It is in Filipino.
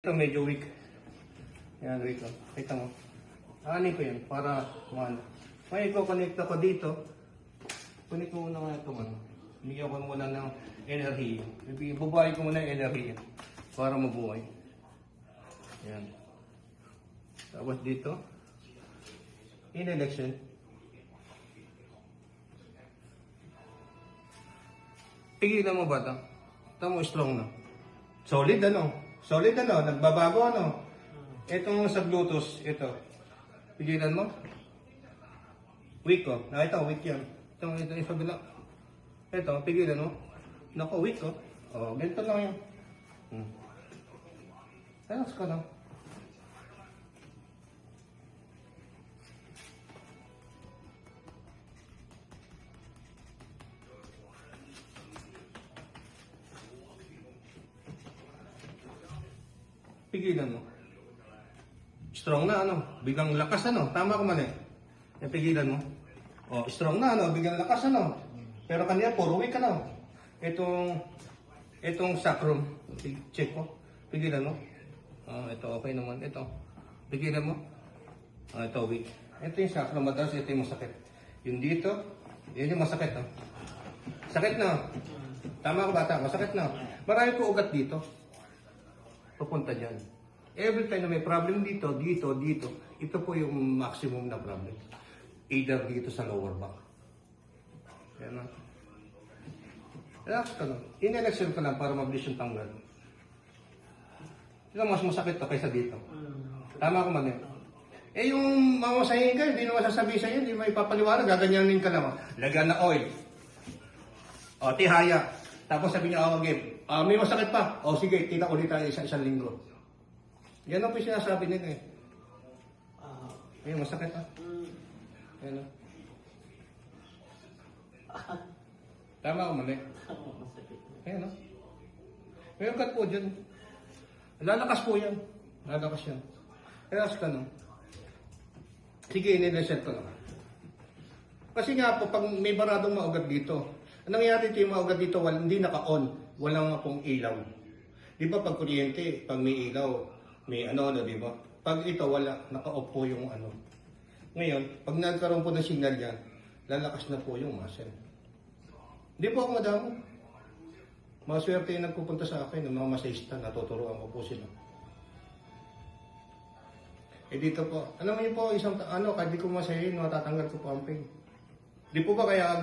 Ito medyo weak. Yan, weak lang. Kita mo. Aanin ko yan para maano. May i-connect ako dito. Connect ko muna nga ito man. Bigyan ko muna ng energy. Bubuhay ko muna yung energy para mabuhay. Yan. Tapos dito. In election. Pigilan mo ba ito? Ito mo strong na. Solid ano? Solid ano? Nagbabago ano? Itong sa Bluetooth, ito. Pigilan mo? Weak ko. Ito, weak yan. Ito yung kabila. Ito, pigilan mo? Naku, weak ko. O, ganito lang yan. Relax ka lang. Pigilan mo. Strong na ano, biglang lakas ano, tama ko man eh. Pigilan mo. Oh, strong na ano, biglang lakas ano. Pero kanina puro weak ano. Itong sacrum, check mo. Pigilan mo. Ito okay naman, ito. Pigilan mo. Ito weak. Ito yung sacrum, madalas ito yung masakit. Yung dito, yun yung masakit oh. Sakit na. Tama ko bata, masakit na. Marami po ugat dito. Pupunta dyan. Every time na may problem dito, ito po yung maximum na problem. Either dito sa lower back. Yan na. Relax ka lang. In-election ka lang para mabilis yung tanggal. Ito mas masakit to kaysa dito. Tama ko man eh. Eh yung mamasahin ka, hindi naman sasabihin sa'yo, hindi may papaliwanag, gaganyanin ka lang. Lagyan na oil. O, tihaya. Tapos sabi niya, game. May masakit pa. O sige, kita ulit tayo isang linggo. Yan ang po sinasabi nila eh. Ay, masakit pa. Yan o. Tama ko mali. Ayan o. May ugat po dyan. Lalakas po yan. Lalakas yan. Relax ka no. Sige, inileset ko lang. Kasi nga po, pag may baradong maugat dito, ang nangyayari ito yung maugat dito, hindi naka-on. Walang pong ilaw. Di ba pag kuryente, pag may ilaw, may ano, di ba? Pag ito, wala. Naka-off po yung ano. Ngayon, pag nagkaroon po ng signal yan, lalakas na po yung muscle. Hindi po ako madamo. Maswerte yung nagpupunta sa akin, ng mga masahista, natuturuan ko po sila. Eh dito po, alam mo yun po, isang ano, kahit di ko masahin, matatanggal ko po ang pain. Di po ba kaya